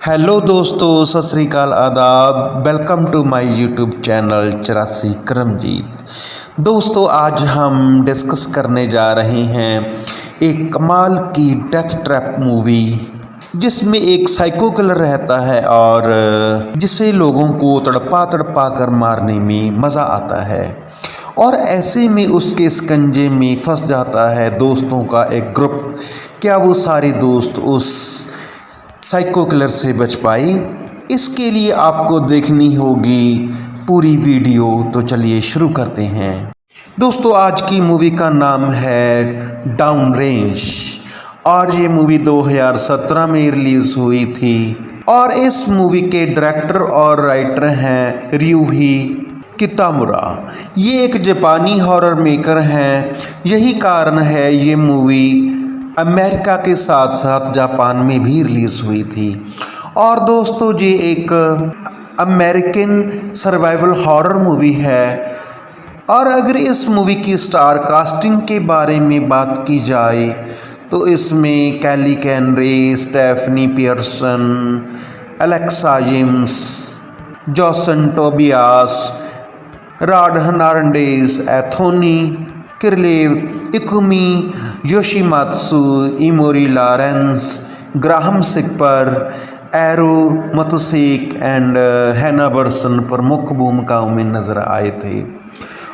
Hello दोस्तों, सत श्री अकाल, आदाब। Welcome to my YouTube channel 84 Karamjeet. दोस्तों, आज हम डिस्कस करने जा रहे हैं एक कमाल की डेथ ट्रैप मूवी जिसमें एक साइको किलर रहता है और जिसे लोगों को तड़पा तड़पा कर मारने में मज़ा आता है। और ऐसे में उसके शिकंजे में फंस जाता है दोस्तों का एक ग्रुप। क्या वो सारे दोस्त उस साइको किलर से बच पाई? इसके लिए आपको देखनी होगी पूरी वीडियो। तो चलिए शुरू करते हैं। दोस्तों, आज की मूवी का नाम है डाउन रेंज और ये मूवी 2017 में रिलीज़ हुई थी। और इस मूवी के डायरेक्टर और राइटर हैं ryuhi कितामुरा। ये एक जापानी हॉरर मेकर हैं। यही कारण है ये मूवी अमेरिका के साथ साथ जापान में भी रिलीज़ हुई थी। और दोस्तों, ये एक अमेरिकन सर्वाइवल हॉरर मूवी है। और अगर इस मूवी की स्टार कास्टिंग के बारे में बात की जाए तो इसमें Kelly Canary, Stephanie Pearson, Alexa Jims, Jason Tobias, Rod Hernandez, Anthony Kirilov, Ikumi Yoshimatsu, Emory Lawrence, Graham Sikper, Aero Matusek and Hannah Burson प्रमुख भूमिकाओं में नज़र आए थे।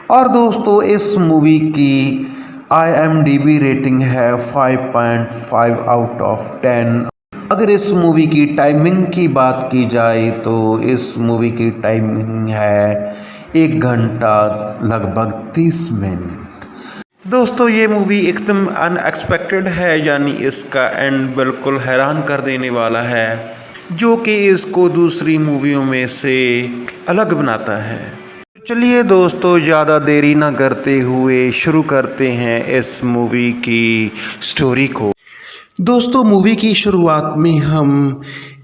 और दोस्तों, इस मूवी की IMDb रेटिंग है 5.5 आउट ऑफ 10। अगर इस मूवी की टाइमिंग की बात की जाए तो इस मूवी की टाइमिंग है 1 घंटा लगभग 30 मिनट। दोस्तों, ये मूवी एकदम अनएक्सपेक्टेड है, यानी इसका एंड बिल्कुल हैरान कर देने वाला है, जो कि इसको दूसरी मूवियों में से अलग बनाता है। चलिए दोस्तों, ज़्यादा देरी ना करते हुए शुरू करते हैं इस मूवी की स्टोरी को। दोस्तों, मूवी की शुरुआत में हम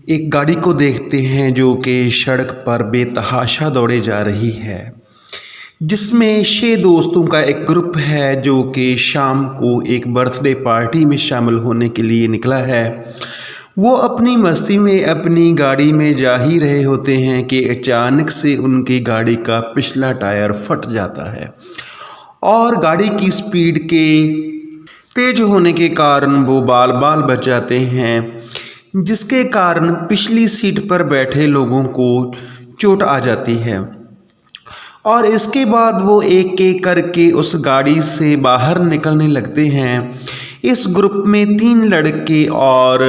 एक गाड़ी को देखते हैं जो कि सड़क पर बेतहाशा दौड़े जा रही है, जिसमें 6 दोस्तों का एक ग्रुप है जो कि शाम को एक बर्थडे पार्टी में शामिल होने के लिए निकला है। वो अपनी मस्ती में अपनी गाड़ी में जा ही रहे होते हैं कि अचानक से उनकी गाड़ी का पिछला टायर फट जाता है और गाड़ी की स्पीड के तेज होने के कारण वो बाल बाल बच जाते हैं, जिसके कारण पिछली सीट पर बैठे लोगों को चोट आ जाती है। और इसके बाद वो एक एक करके उस गाड़ी से बाहर निकलने लगते हैं। इस ग्रुप में 3 लड़के और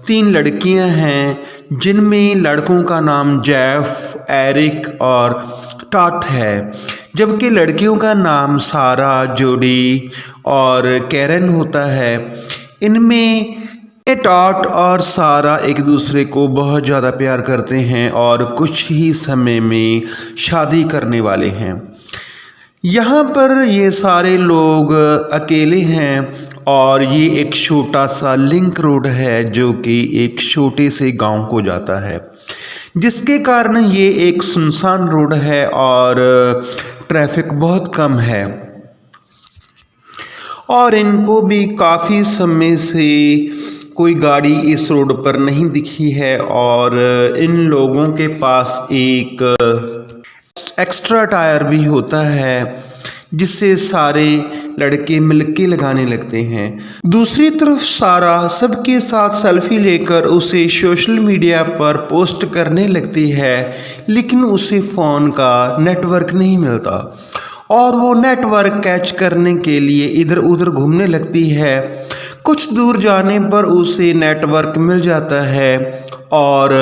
3 लड़कियां हैं, जिनमें लड़कों का नाम जेफ, एरिक और टॉट है, जबकि लड़कियों का नाम सारा, जोडी और कैरन होता है। इनमें टॉट और सारा एक दूसरे को बहुत ज़्यादा प्यार करते हैं और कुछ ही समय में शादी करने वाले हैं। यहाँ पर ये सारे लोग अकेले हैं और ये एक छोटा सा लिंक रोड है जो कि एक छोटे से गांव को जाता है, जिसके कारण ये एक सुनसान रोड है और ट्रैफिक बहुत कम है। और इनको भी काफ़ी समय से कोई गाड़ी इस रोड पर नहीं दिखी है और इन लोगों के पास एक एक्स्ट्रा टायर भी होता है, जिससे सारे लड़के मिलके लगाने लगते हैं। दूसरी तरफ सारा सबके साथ सेल्फी लेकर उसे सोशल मीडिया पर पोस्ट करने लगती है, लेकिन उसे फ़ोन का नेटवर्क नहीं मिलता और वो नेटवर्क कैच करने के लिए इधर उधर घूमने लगती है। कुछ दूर जाने पर उसे नेटवर्क मिल जाता है और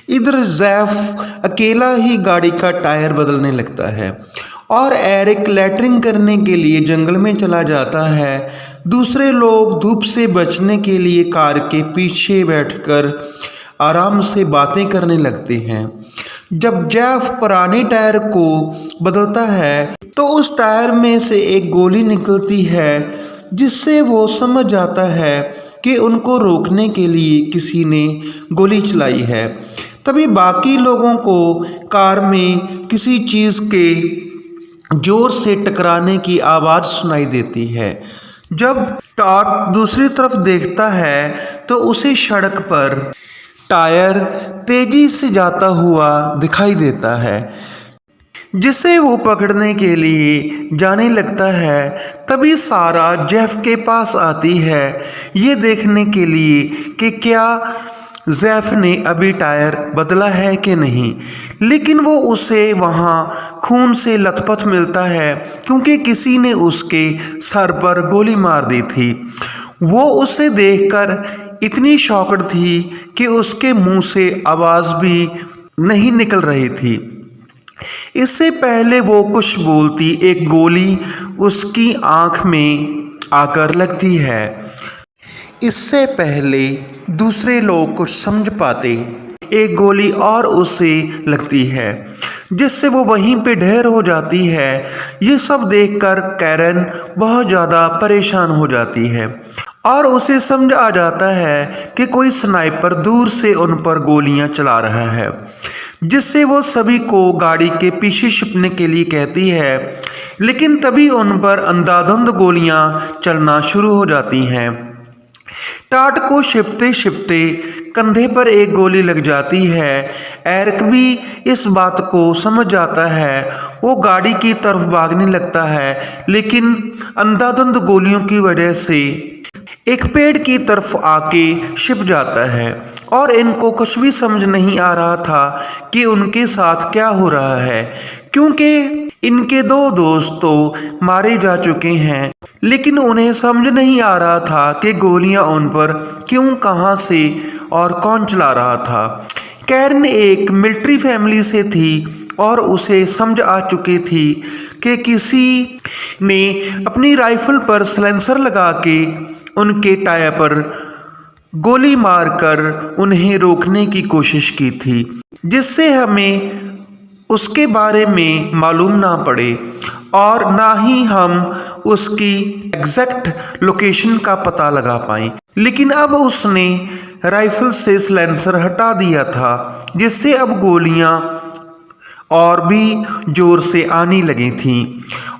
इधर जैफ अकेला ही गाड़ी का टायर बदलने लगता है और एरिक लैटरिंग करने के लिए जंगल में चला जाता है। दूसरे लोग धूप से बचने के लिए कार के पीछे बैठकर आराम से बातें करने लगते हैं। जब जेफ पुराने टायर को बदलता है तो उस टायर में से एक गोली निकलती है, जिससे वो समझ जाता है कि उनको रोकने के लिए किसी ने गोली चलाई है। तभी बाकी लोगों को कार में किसी चीज़ के ज़ोर से टकराने की आवाज़ सुनाई देती है। जब टॉट दूसरी तरफ देखता है तो उसे सड़क पर टायर तेजी से जाता हुआ दिखाई देता है, जिसे वो पकड़ने के लिए जाने लगता है। तभी सारा जेफ के पास आती है ये देखने के लिए कि क्या जेफ ने अभी टायर बदला है कि नहीं, लेकिन वो उसे वहाँ खून से लथपथ मिलता है क्योंकि किसी ने उसके सर पर गोली मार दी थी। वो उसे देखकर इतनी शॉक्ड थी कि उसके मुंह से आवाज़ भी नहीं निकल रही थी। इससे पहले वो कुछ बोलती, एक गोली उसकी आंख में आकर लगती है। इससे पहले दूसरे लोग कुछ समझ पाते, एक गोली और उसे लगती है, जिससे वो वहीं पे ढेर हो जाती है। ये सब देखकर कैरन बहुत ज़्यादा परेशान हो जाती है और उसे समझ आ जाता है कि कोई स्नाइपर दूर से उन पर गोलियां चला रहा है, जिससे वो सभी को गाड़ी के पीछे छिपने के लिए कहती है। लेकिन तभी उन पर अंधाधुंध गोलियां चलना शुरू हो जाती हैं। टाट को छिपते छिपते कंधे पर एक गोली लग जाती है। एरिक भी इस बात को समझ जाता है। वो गाड़ी की तरफ भागने लगता है, लेकिन अंधाधुंध गोलियों की वजह से एक पेड़ की तरफ आके छिप जाता है और इनको कुछ भी समझ नहीं आ रहा था कि उनके साथ क्या हो रहा है, क्योंकि इनके दो दोस्त तो मारे जा चुके हैं। लेकिन उन्हें समझ नहीं आ रहा था कि गोलियां उन पर क्यों, कहां से और कौन चला रहा था। कैरन एक मिलिट्री फैमिली से थी और उसे समझ आ चुकी थी कि किसी ने अपनी राइफल पर साइलेंसर लगा के उनके टायर पर गोली मारकर उन्हें रोकने की कोशिश की थी, जिससे हमें उसके बारे में मालूम ना पड़े और ना ही हम उसकी एग्जैक्ट लोकेशन का पता लगा पाएं। लेकिन अब उसने राइफल से साइलेंसर हटा दिया था, जिससे अब गोलियां और भी ज़ोर से आने लगी थीं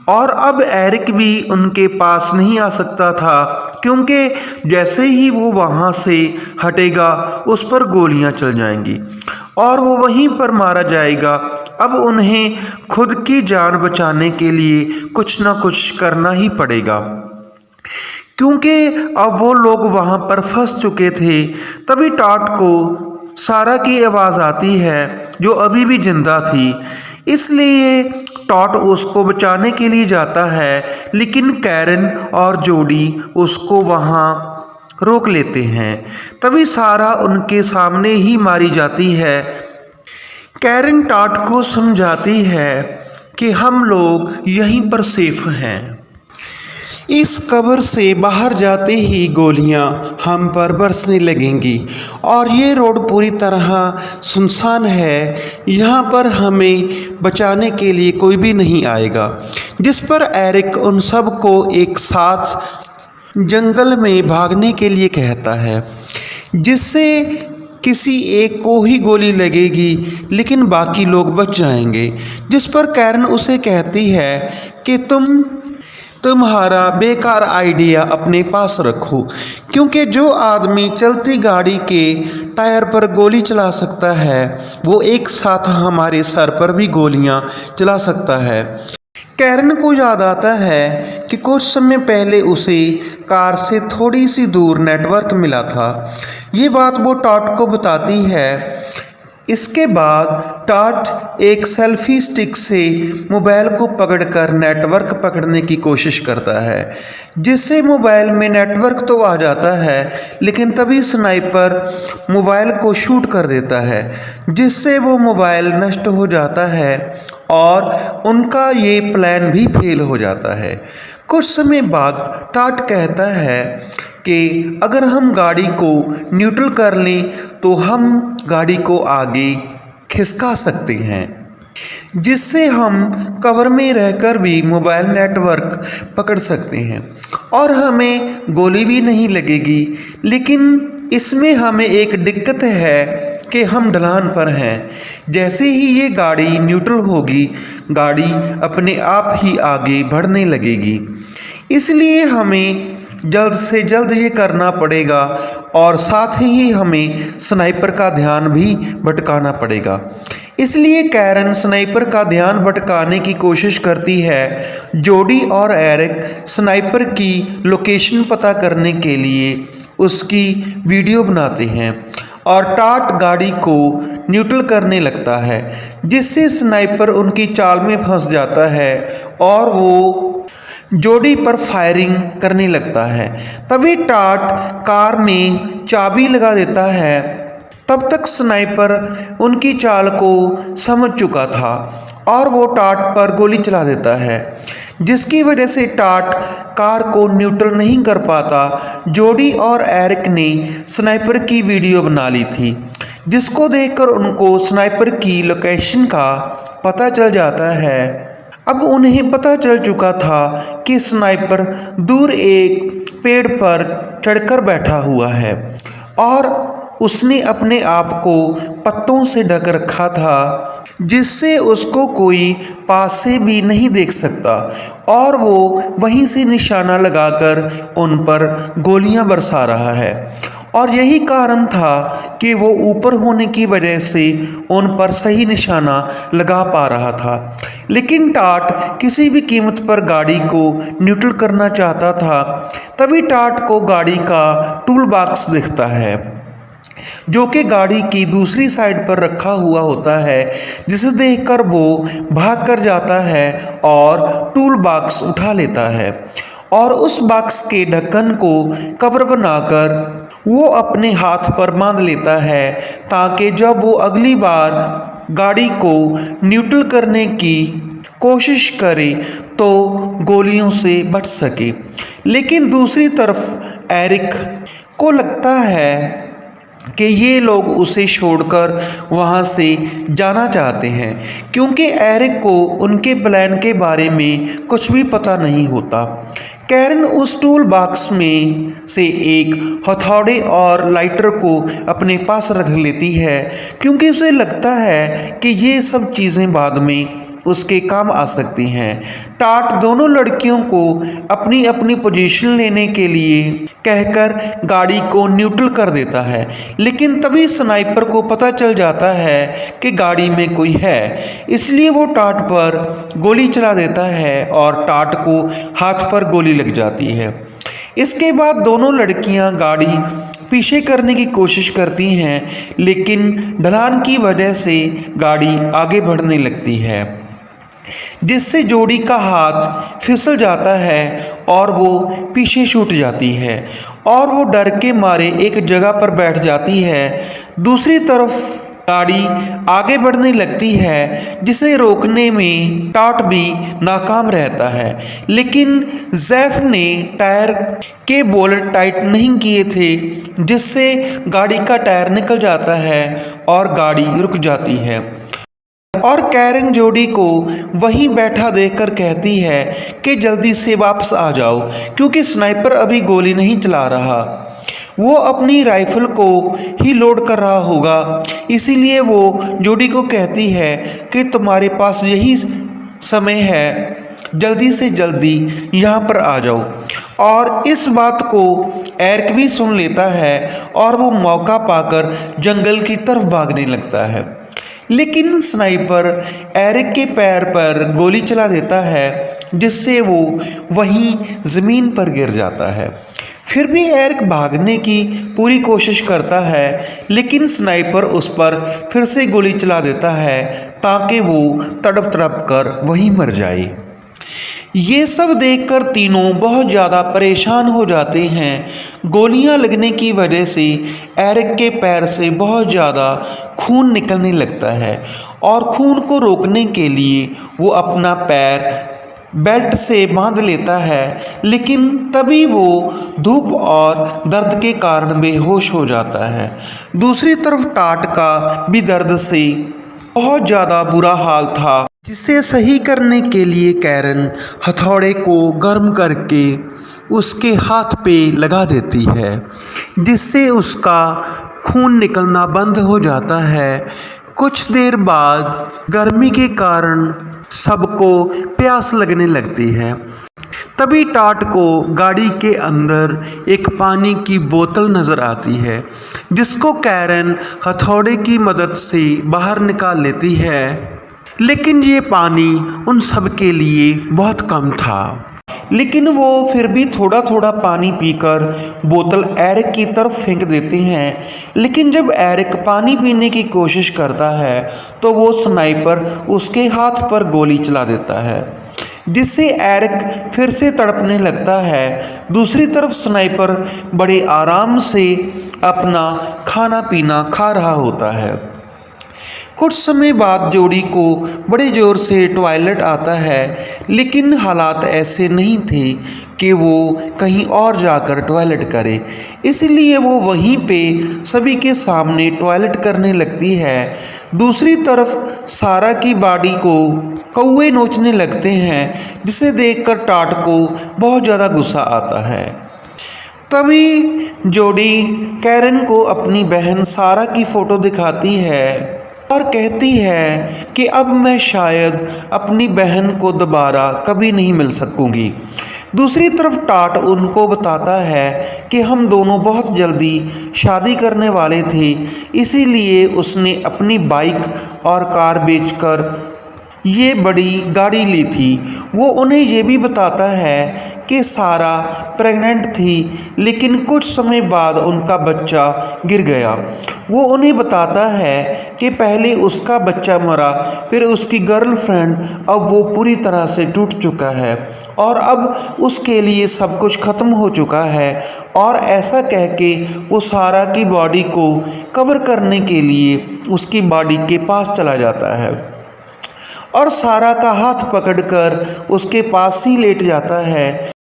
और अब एरिक भी उनके पास नहीं आ सकता था, क्योंकि जैसे ही वो वहाँ से हटेगा उस पर गोलियां चल जाएंगी और वो वहीं पर मारा जाएगा। अब उन्हें खुद की जान बचाने के लिए कुछ ना कुछ करना ही पड़ेगा, क्योंकि अब वो लोग वहाँ पर फंस चुके थे। तभी टाट को सारा की आवाज़ आती है, जो अभी भी जिंदा थी। इसलिए टॉट उसको बचाने के लिए जाता है, लेकिन कैरन और जोडी उसको वहाँ रोक लेते हैं। तभी सारा उनके सामने ही मारी जाती है। कैरन टॉट को समझाती है कि हम लोग यहीं पर सेफ हैं। इस कब्र से बाहर जाते ही गोलियां हम पर बरसने लगेंगी और ये रोड पूरी तरह सुनसान है। यहाँ पर हमें बचाने के लिए कोई भी नहीं आएगा। जिस पर एरिक उन सब को एक साथ जंगल में भागने के लिए कहता है, जिससे किसी एक को ही गोली लगेगी लेकिन बाकी लोग बच जाएंगे। जिस पर कैरन उसे कहती है कि तुम्हारा बेकार आइडिया अपने पास रखो, क्योंकि जो आदमी चलती गाड़ी के टायर पर गोली चला सकता है वो एक साथ हमारे सर पर भी गोलियां चला सकता है। कैरन को याद आता है कि कुछ समय पहले उसे कार से थोड़ी सी दूर नेटवर्क मिला था। ये बात वो टॉट को बताती है। इसके बाद टॉट एक सेल्फी स्टिक से मोबाइल को पकड़कर नेटवर्क पकड़ने की कोशिश करता है, जिससे मोबाइल में नेटवर्क तो आ जाता है, लेकिन तभी स्नाइपर मोबाइल को शूट कर देता है, जिससे वो मोबाइल नष्ट हो जाता है और उनका ये प्लान भी फेल हो जाता है। कुछ समय बाद टॉट कहता है कि अगर हम गाड़ी को न्यूट्रल कर लें तो हम गाड़ी को आगे खिसका सकते हैं, जिससे हम कवर में रहकर भी मोबाइल नेटवर्क पकड़ सकते हैं और हमें गोली भी नहीं लगेगी। लेकिन इसमें हमें एक दिक्कत है कि हम ढलान पर हैं। जैसे ही ये गाड़ी न्यूट्रल होगी, गाड़ी अपने आप ही आगे बढ़ने लगेगी। इसलिए हमें जल्द से जल्द ये करना पड़ेगा और साथ ही हमें स्नाइपर का ध्यान भी भटकाना पड़ेगा। इसलिए कैरन स्नाइपर का ध्यान भटकाने की कोशिश करती है। जोडी और एरिक स्नाइपर की लोकेशन पता करने के लिए उसकी वीडियो बनाते हैं और टाट गाड़ी को न्यूट्रल करने लगता है, जिससे स्नाइपर उनकी चाल में फंस जाता है और वो जोडी पर फायरिंग करने लगता है। तभी टाट कार में चाबी लगा देता है। तब तक स्नाइपर उनकी चाल को समझ चुका था और वो टाट पर गोली चला देता है, जिसकी वजह से टाट कार को न्यूट्रल नहीं कर पाता। जोडी और एरिक ने स्नाइपर की वीडियो बना ली थी, जिसको देखकर उनको स्नाइपर की लोकेशन का पता चल जाता है। अब उन्हें पता चल चुका था कि स्नाइपर दूर एक पेड़ पर चढ़कर बैठा हुआ है और उसने अपने आप को पत्तों से ढक रखा था, जिससे उसको कोई पास से भी नहीं देख सकता और वो वहीं से निशाना लगाकर उन पर गोलियां बरसा रहा है। और यही कारण था कि वो ऊपर होने की वजह से उन पर सही निशाना लगा पा रहा था। लेकिन टाट किसी भी कीमत पर गाड़ी को न्यूट्रल करना चाहता था। तभी टाट को गाड़ी का टूल बॉक्स दिखता है, जो कि गाड़ी की दूसरी साइड पर रखा हुआ होता है, जिसे देखकर वो भाग कर जाता है और टूल बॉक्स उठा लेता है और उस बॉक्स के ढक्कन को कवर बनाकर वो अपने हाथ पर बांध लेता है, ताकि जब वो अगली बार गाड़ी को न्यूट्रल करने की कोशिश करे तो गोलियों से बच सके। लेकिन दूसरी तरफ एरिक को लगता है कि ये लोग उसे छोड़कर वहाँ से जाना चाहते हैं, क्योंकि एरिक को उनके प्लान के बारे में कुछ भी पता नहीं होता। कैरन उस टूल बॉक्स में से एक हथौड़े और लाइटर को अपने पास रख लेती है, क्योंकि उसे लगता है कि ये सब चीज़ें बाद में उसके काम आ सकती हैं। टाट दोनों लड़कियों को अपनी अपनी पोजीशन लेने के लिए कहकर गाड़ी को न्यूट्रल कर देता है। लेकिन तभी स्नाइपर को पता चल जाता है कि गाड़ी में कोई है, इसलिए वो टाट पर गोली चला देता है और टाट को हाथ पर गोली लग जाती है। इसके बाद दोनों लड़कियां गाड़ी पीछे करने की कोशिश करती हैं, लेकिन ढलान की वजह से गाड़ी आगे बढ़ने लगती है, जिससे जोडी का हाथ फिसल जाता है और वो पीछे छूट जाती है और वो डर के मारे एक जगह पर बैठ जाती है। दूसरी तरफ गाड़ी आगे बढ़ने लगती है, जिसे रोकने में टाट भी नाकाम रहता है। लेकिन जैफ ने टायर के बोल्ट टाइट नहीं किए थे, जिससे गाड़ी का टायर निकल जाता है और गाड़ी रुक जाती है। और कैरन जोडी को वहीं बैठा देखकर कहती है कि जल्दी से वापस आ जाओ, क्योंकि स्नाइपर अभी गोली नहीं चला रहा। वो अपनी राइफल को ही लोड कर रहा होगा, इसीलिए वो जोडी को कहती है कि तुम्हारे पास यही समय है, जल्दी से जल्दी यहाँ पर आ जाओ। और इस बात को एरिक भी सुन लेता है और वो मौका पाकर जंगल की तरफ भागने लगता है। लेकिन स्नाइपर एरिक के पैर पर गोली चला देता है, जिससे वो वहीं ज़मीन पर गिर जाता है। फिर भी एरिक भागने की पूरी कोशिश करता है, लेकिन स्नाइपर उस पर फिर से गोली चला देता है, ताकि वो तड़प तड़प कर वहीं मर जाए। ये सब देखकर तीनों बहुत ज़्यादा परेशान हो जाते हैं। गोलियां लगने की वजह से एरिक के पैर से बहुत ज़्यादा खून निकलने लगता है और खून को रोकने के लिए वो अपना पैर बेल्ट से बांध लेता है। लेकिन तभी वो धूप और दर्द के कारण बेहोश हो जाता है। दूसरी तरफ टाट का भी दर्द से बहुत ज़्यादा बुरा हाल था, जिसे सही करने के लिए कैरन हथौड़े को गर्म करके उसके हाथ पे लगा देती है, जिससे उसका खून निकलना बंद हो जाता है। कुछ देर बाद गर्मी के कारण सबको प्यास लगने लगती है। तभी टाट को गाड़ी के अंदर एक पानी की बोतल नज़र आती है, जिसको कैरन हथौड़े की मदद से बाहर निकाल लेती है। लेकिन ये पानी उन सब के लिए बहुत कम था, लेकिन वो फिर भी थोड़ा थोड़ा पानी पीकर बोतल एरिक की तरफ फेंक देते हैं। लेकिन जब एरिक पानी पीने की कोशिश करता है तो वो स्नाइपर उसके हाथ पर गोली चला देता है, जिससे एरिक फिर से तड़पने लगता है। दूसरी तरफ स्नाइपर बड़े आराम से अपना खाना पीना खा रहा होता है। कुछ समय बाद जोड़ी को बड़े ज़ोर से टॉयलेट आता है, लेकिन हालात ऐसे नहीं थे कि वो कहीं और जाकर टॉयलेट करे, इसलिए वो वहीं पे सभी के सामने टॉयलेट करने लगती है। दूसरी तरफ सारा की बॉडी को कौवे नोचने लगते हैं, जिसे देखकर टाट को बहुत ज़्यादा गुस्सा आता है। तभी जोड़ी कैरन को अपनी बहन सारा की फ़ोटो दिखाती है और कहती है कि अब मैं शायद अपनी बहन को दोबारा कभी नहीं मिल सकूंगी। दूसरी तरफ टाट उनको बताता है कि हम दोनों बहुत जल्दी शादी करने वाले थे, इसीलिए उसने अपनी बाइक और कार बेचकर ये बड़ी गाड़ी ली थी। वो उन्हें ये भी बताता है कि सारा प्रेग्नेंट थी, लेकिन कुछ समय बाद उनका बच्चा गिर गया। वो उन्हें बताता है कि पहले उसका बच्चा मरा, फिर उसकी गर्लफ्रेंड, अब वो पूरी तरह से टूट चुका है और अब उसके लिए सब कुछ ख़त्म हो चुका है। और ऐसा कह के वो सारा की बॉडी को कवर करने के लिए उसकी बॉडी के पास चला जाता है और सारा का हाथ पकड़कर उसके पास ही लेट जाता है,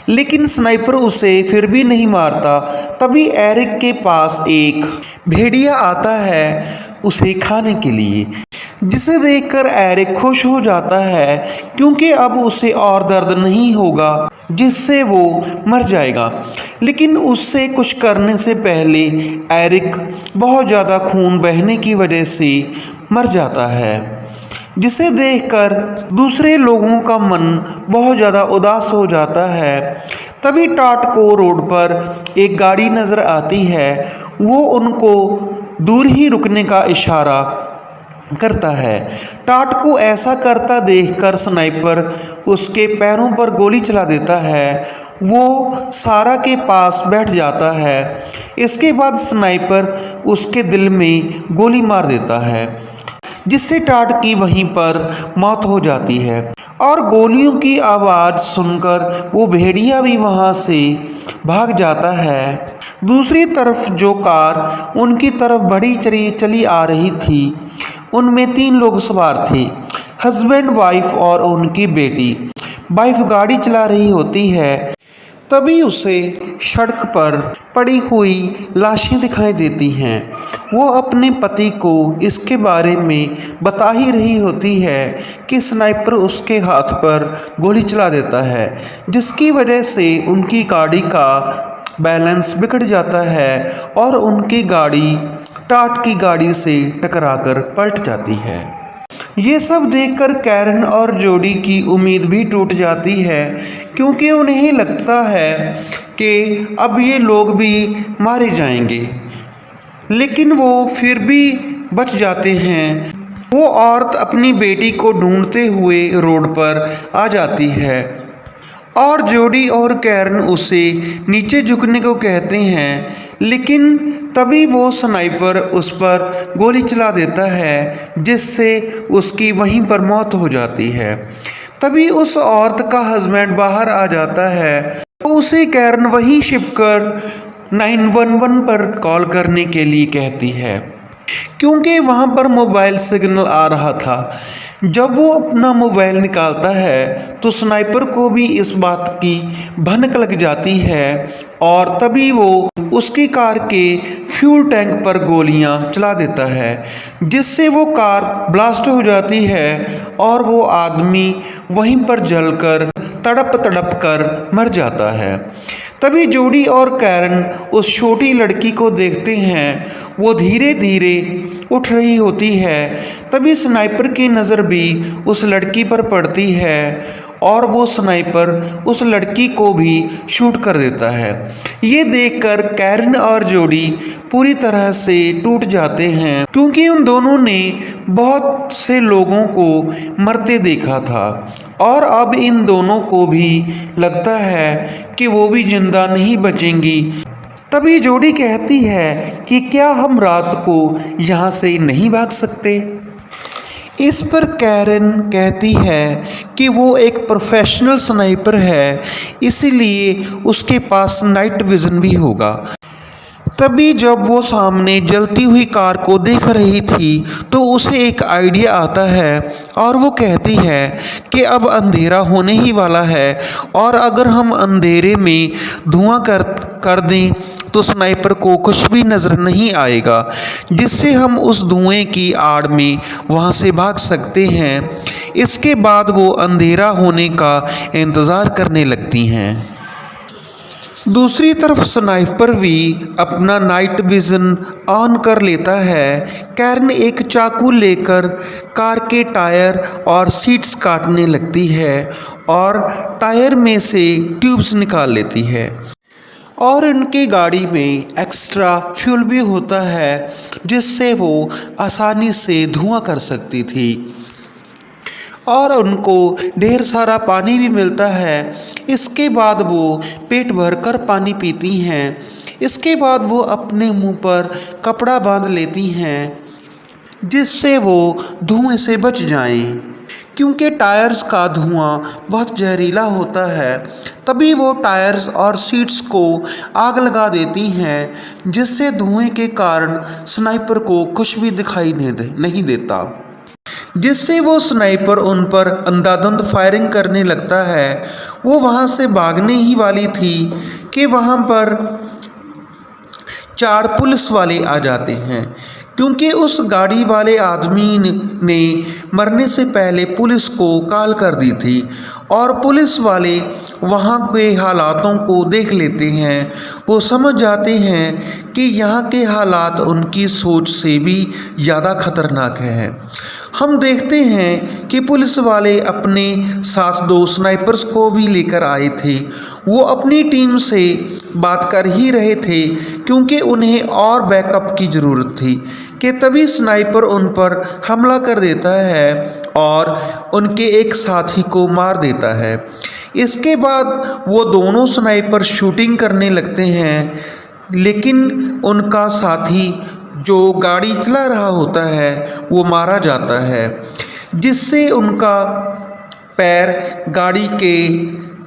लेकिन स्नाइपर उसे फिर भी नहीं मारता। तभी एरिक के पास एक भेड़िया आता है उसे खाने के लिए, जिसे देखकर एरिक खुश हो जाता है, क्योंकि अब उसे और दर्द नहीं होगा जिससे वो मर जाएगा। लेकिन उससे कुछ करने से पहले एरिक बहुत ज़्यादा खून बहने की वजह से मर जाता है, जिसे देखकर दूसरे लोगों का मन बहुत ज़्यादा उदास हो जाता है। तभी टाट को रोड पर एक गाड़ी नज़र आती है। वो उनको दूर ही रुकने का इशारा करता है। टाट को ऐसा करता देखकर स्नाइपर उसके पैरों पर गोली चला देता है। वो सारा के पास बैठ जाता है। इसके बाद स्नाइपर उसके दिल में गोली मार देता है, जिससे टाट की वहीं पर मौत हो जाती है। और गोलियों की आवाज़ सुनकर वो भेड़िया भी वहाँ से भाग जाता है। दूसरी तरफ जो कार उनकी तरफ बड़ी चली आ रही थी, उनमें 3 लोग सवार थे, हस्बैंड, वाइफ और उनकी बेटी। वाइफ गाड़ी चला रही होती है, तभी उसे सड़क पर पड़ी हुई लाशें दिखाई देती हैं। वो अपने पति को इसके बारे में बता ही रही होती है कि स्नाइपर उसके हाथ पर गोली चला देता है, जिसकी वजह से उनकी गाड़ी का बैलेंस बिगड़ जाता है और उनकी गाड़ी टाट की गाड़ी से टकराकर पलट जाती है। ये सब देखकर कैरन और जोडी की उम्मीद भी टूट जाती है, क्योंकि उन्हें लगता है कि अब ये लोग भी मारे जाएंगे, लेकिन वो फिर भी बच जाते हैं। वो औरत अपनी बेटी को ढूंढते हुए रोड पर आ जाती है और जोडी और कैरन उसे नीचे झुकने को कहते हैं, लेकिन तभी वो स्नाइपर उस पर गोली चला देता है, जिससे उसकी वहीं पर मौत हो जाती है। तभी उस औरत का हस्बैंड बाहर आ जाता है, तो उसे कैरन वहीं छिपकर 911 पर कॉल करने के लिए कहती है, क्योंकि वहाँ पर मोबाइल सिग्नल आ रहा था। जब वो अपना मोबाइल निकालता है तो स्नाइपर को भी इस बात की भनक लग जाती है और तभी वो उसकी कार के फ्यूल टैंक पर गोलियां चला देता है, जिससे वो कार ब्लास्ट हो जाती है और वो आदमी वहीं पर जलकर तड़प तड़प कर मर जाता है। तभी जोडी और कैरन उस छोटी लड़की को देखते हैं, वो धीरे धीरे उठ रही होती है। तभी स्नाइपर की नज़र भी उस लड़की पर पड़ती है और वो स्नाइपर उस लड़की को भी शूट कर देता है। ये देखकर कैरन और जोडी पूरी तरह से टूट जाते हैं, क्योंकि उन दोनों ने बहुत से लोगों को मरते देखा था और अब इन दोनों को भी लगता है कि वो भी जिंदा नहीं बचेंगी। तभी जोडी कहती है कि क्या हम रात को यहाँ से नहीं भाग सकते। इस पर कैरन कहती है कि वो एक प्रोफेशनल स्नाइपर है, इसीलिए उसके पास नाइट विज़न भी होगा। तभी जब वो सामने जलती हुई कार को देख रही थी तो उसे एक आइडिया आता है और वो कहती है कि अब अंधेरा होने ही वाला है और अगर हम अंधेरे में धुआं कर दें तो स्नाइपर को कुछ भी नज़र नहीं आएगा, जिससे हम उस धुएं की आड़ में वहाँ से भाग सकते हैं। इसके बाद वो अंधेरा होने का इंतज़ार करने लगती हैं। दूसरी तरफ स्नाइपर भी अपना नाइट विज़न ऑन कर लेता है। कैरन एक चाकू लेकर कार के टायर और सीट्स काटने लगती है और टायर में से ट्यूब्स निकाल लेती है और उनकी गाड़ी में एक्स्ट्रा फ्यूल भी होता है, जिससे वो आसानी से धुआं कर सकती थी और उनको ढेर सारा पानी भी मिलता है। इसके बाद वो पेट भर कर पानी पीती हैं। इसके बाद वो अपने मुंह पर कपड़ा बांध लेती हैं, जिससे वो धुएं से बच जाएं, क्योंकि टायर्स का धुआं बहुत जहरीला होता है। तभी वो टायर्स और सीट्स को आग लगा देती हैं, जिससे धुएं के कारण स्नाइपर को कुछ भी दिखाई नहीं देता, जिससे वो स्नाइपर उन पर अंधाधुंध फायरिंग करने लगता है। वो वहाँ से भागने ही वाली थी कि वहाँ पर 4 पुलिस वाले आ जाते हैं, क्योंकि उस गाड़ी वाले आदमी ने मरने से पहले पुलिस को कॉल कर दी थी और पुलिस वाले वहाँ के हालातों को देख लेते हैं। वो समझ जाते हैं कि यहाँ के हालात उनकी सोच से भी ज़्यादा खतरनाक हैं। हम देखते हैं कि पुलिस वाले अपने साथ 2 स्नाइपर्स को भी लेकर आए थे। वो अपनी टीम से बात कर ही रहे थे, क्योंकि उन्हें और बैकअप की ज़रूरत थी कि तभी स्नाइपर उन पर हमला कर देता है और उनके एक साथी को मार देता है। इसके बाद वो दोनों स्नाइपर शूटिंग करने लगते हैं, लेकिन उनका साथी जो गाड़ी चला रहा होता है वो मारा जाता है, जिससे उनका पैर गाड़ी के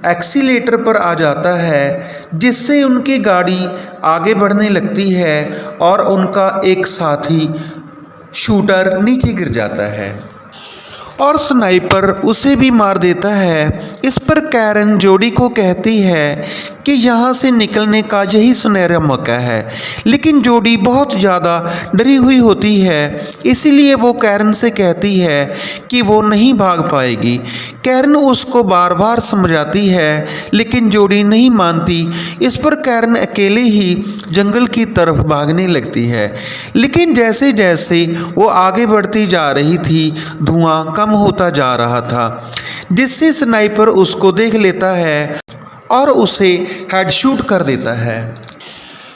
एक्सीलेटर पर आ जाता है, जिससे उनकी गाड़ी आगे बढ़ने लगती है और उनका एक साथी शूटर नीचे गिर जाता है और स्नाइपर उसे भी मार देता है। इस पर कैरन जोडी को कहती है कि यहाँ से निकलने का यही सुनहरा मौका है, लेकिन जोडी बहुत ज़्यादा डरी हुई होती है, इसीलिए वो कैरन से कहती है कि वो नहीं भाग पाएगी। कैरन उसको बार बार समझाती है, लेकिन जोडी नहीं मानती। इस पर कैरन अकेले ही जंगल की तरफ भागने लगती है, लेकिन जैसे जैसे वो आगे बढ़ती जा रही थी धुआं कम होता जा रहा था, जिससे स्नाइपर उसको देख लेता है और उसे हेडशूट कर देता है,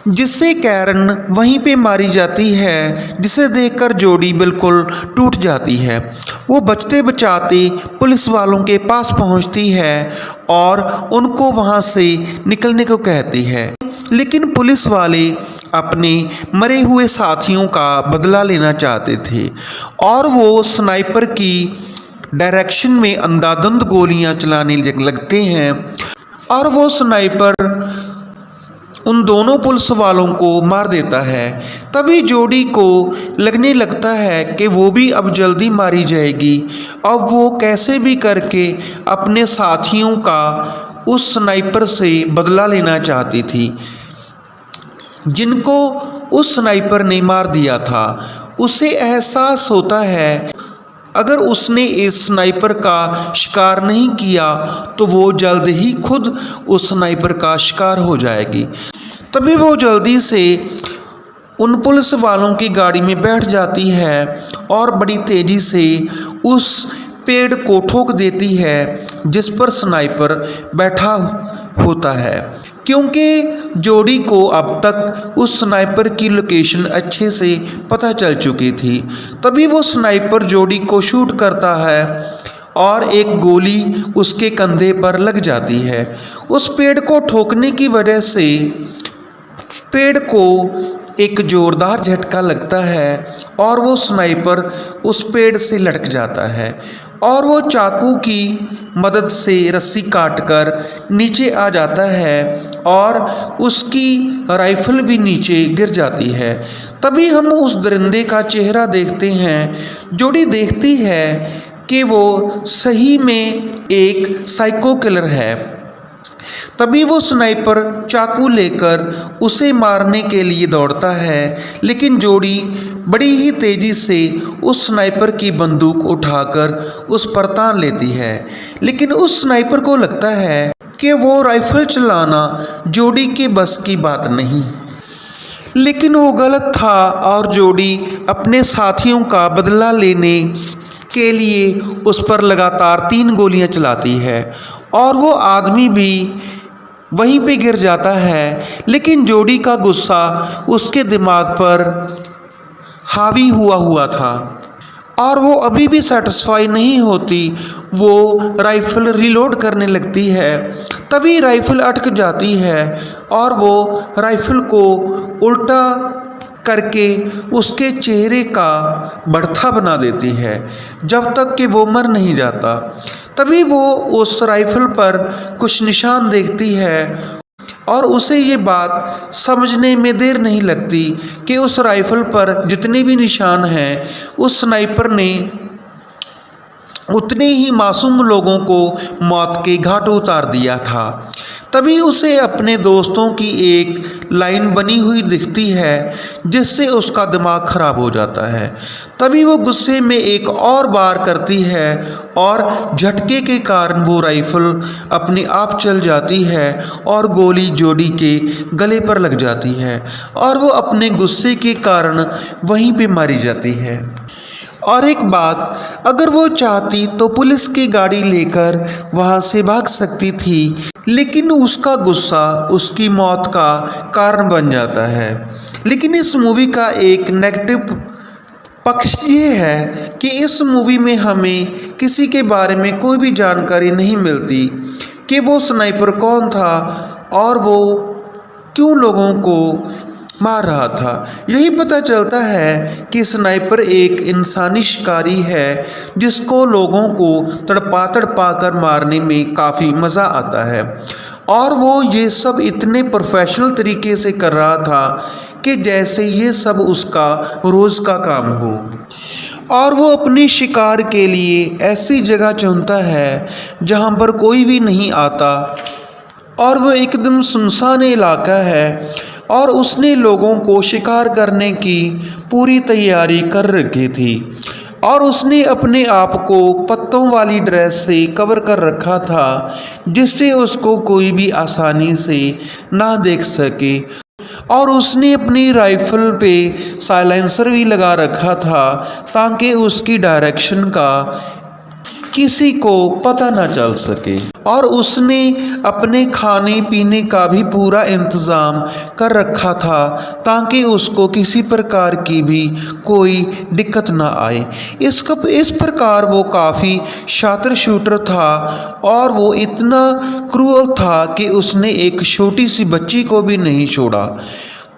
जिससे कैरन वहीं पे मारी जाती है, जिसे देखकर जोडी बिल्कुल टूट जाती है। वो बचते बचाते पुलिस वालों के पास पहुंचती है और उनको वहां से निकलने को कहती है, लेकिन पुलिस वाले अपने मरे हुए साथियों का बदला लेना चाहते थे और वो स्नाइपर की डायरेक्शन में अंधाधुंध गोलियां चलाने लगते हैं और वो स्नाइपर उन दोनों पुलिस वालों को मार देता है। तभी जोडी को लगने लगता है कि वो भी अब जल्दी मारी जाएगी। अब वो कैसे भी करके अपने साथियों का उस स्नाइपर से बदला लेना चाहती थी, जिनको उस स्नाइपर ने मार दिया था। उसे एहसास होता है अगर उसने इस स्नाइपर का शिकार नहीं किया तो वो जल्द ही खुद उस स्नाइपर का शिकार हो जाएगी। तभी वो जल्दी से उन पुलिस वालों की गाड़ी में बैठ जाती है और बड़ी तेज़ी से उस पेड़ को ठोक देती है जिस पर स्नाइपर बैठा होता है, क्योंकि जोडी को अब तक उस स्नाइपर की लोकेशन अच्छे से पता चल चुकी थी। तभी वो स्नाइपर जोडी को शूट करता है और एक गोली उसके कंधे पर लग जाती है। उस पेड़ को ठोकने की वजह से पेड़ को एक ज़ोरदार झटका लगता है और वो स्नाइपर उस पेड़ से लटक जाता है और वो चाकू की मदद से रस्सी काटकर नीचे आ जाता है और उसकी राइफल भी नीचे गिर जाती है। तभी हम उस दरिंदे का चेहरा देखते हैं। जोडी देखती है कि वो सही में एक साइको किलर है। तभी वो स्नाइपर चाकू लेकर उसे मारने के लिए दौड़ता है, लेकिन जोडी बड़ी ही तेज़ी से उस स्नाइपर की बंदूक उठाकर उस पर तान लेती है। लेकिन उस स्नाइपर को लगता है कि वो राइफल चलाना जोडी के बस की बात नहीं, लेकिन वो गलत था और जोडी अपने साथियों का बदला लेने के लिए उस पर लगातार 3 गोलियां चलाती है और वो आदमी भी वहीं पे गिर जाता है। लेकिन जोडी का गुस्सा उसके दिमाग पर हावी हुआ था और वो अभी भी सेटिस्फाई नहीं होती। वो राइफल रिलोड करने लगती है। तभी राइफल अटक जाती है और वो राइफल को उल्टा करके उसके चेहरे का बढ़ता बना देती है जब तक कि वो मर नहीं जाता। तभी वो उस राइफल पर कुछ निशान देखती है और उसे ये बात समझने में देर नहीं लगती कि उस राइफल पर जितने भी निशान हैं उस स्नाइपर ने उतने ही मासूम लोगों को मौत के घाट उतार दिया था। तभी उसे अपने दोस्तों की एक लाइन बनी हुई दिखती है जिससे उसका दिमाग खराब हो जाता है। तभी वो गुस्से में एक और बार करती है और झटके के कारण वो राइफल अपने आप चल जाती है और गोली जोडी के गले पर लग जाती है और वो अपने गुस्से के कारण वहीं पे मारी जाती है। और एक बात, अगर वो चाहती तो पुलिस की गाड़ी लेकर वहाँ से भाग सकती थी, लेकिन उसका गुस्सा उसकी मौत का कारण बन जाता है। लेकिन इस मूवी का एक नेगेटिव पक्ष ये है कि इस मूवी में हमें किसी के बारे में कोई भी जानकारी नहीं मिलती कि वो स्नाइपर कौन था और वो क्यों लोगों को मार रहा था। यही पता चलता है कि स्नाइपर एक इंसानी शिकारी है जिसको लोगों को तड़पा तड़पा कर मारने में काफ़ी मज़ा आता है और वो ये सब इतने प्रोफेशनल तरीके से कर रहा था कि जैसे ये सब उसका रोज़ का काम हो। और वो अपनी शिकार के लिए ऐसी जगह चुनता है जहाँ पर कोई भी नहीं आता और वो एकदम सुनसान इलाका है और उसने लोगों को शिकार करने की पूरी तैयारी कर रखी थी और उसने अपने आप को पत्तों वाली ड्रेस से कवर कर रखा था जिससे उसको कोई भी आसानी से ना देख सके और उसने अपनी राइफल पे साइलेंसर भी लगा रखा था ताकि उसकी डायरेक्शन का किसी को पता ना चल सके और उसने अपने खाने पीने का भी पूरा इंतज़ाम कर रखा था ताकि उसको किसी प्रकार की भी कोई दिक्कत ना आए। इस प्रकार वो काफ़ी शातिर शूटर था और वो इतना क्रूअल था कि उसने एक छोटी सी बच्ची को भी नहीं छोड़ा।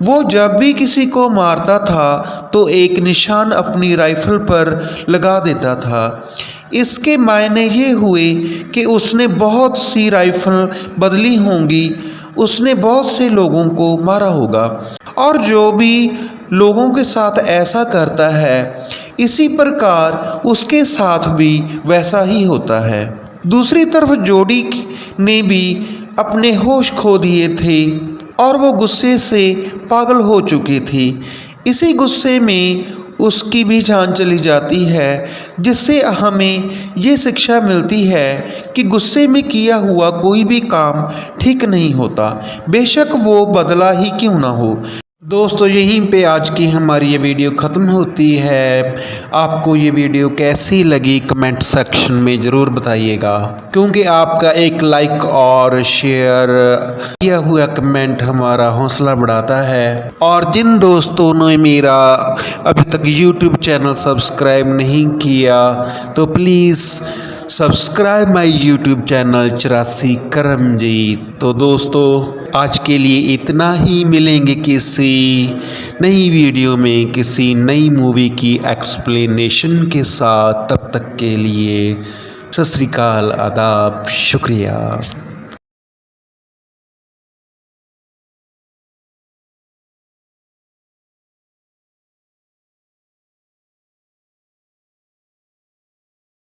वो जब भी किसी को मारता था तो एक निशान अपनी राइफल पर लगा देता था। इसके मायने ये हुए कि उसने बहुत सी राइफल बदली होंगी, उसने बहुत से लोगों को मारा होगा और जो भी लोगों के साथ ऐसा करता है इसी प्रकार उसके साथ भी वैसा ही होता है। दूसरी तरफ जोडी ने भी अपने होश खो दिए थे और वो गुस्से से पागल हो चुकी थी। इसी गुस्से में उसकी भी जान चली जाती है जिससे हमें ये शिक्षा मिलती है कि गुस्से में किया हुआ कोई भी काम ठीक नहीं होता, बेशक वो बदला ही क्यों ना हो। दोस्तों यहीं पे आज की हमारी ये वीडियो ख़त्म होती है। आपको ये वीडियो कैसी लगी कमेंट सेक्शन में ज़रूर बताइएगा, क्योंकि आपका एक लाइक और शेयर किया हुआ कमेंट हमारा हौसला बढ़ाता है। और जिन दोस्तों ने मेरा अभी तक यूट्यूब चैनल सब्सक्राइब नहीं किया तो please subscribe my YouTube channel 84 Karamjeet. तो दोस्तों आज के लिए इतना ही, मिलेंगे किसी नई वीडियो में किसी नई मूवी की एक्सप्लेनेशन के साथ। तब तक के लिए सत श्री अकाल, आदाब, शुक्रिया।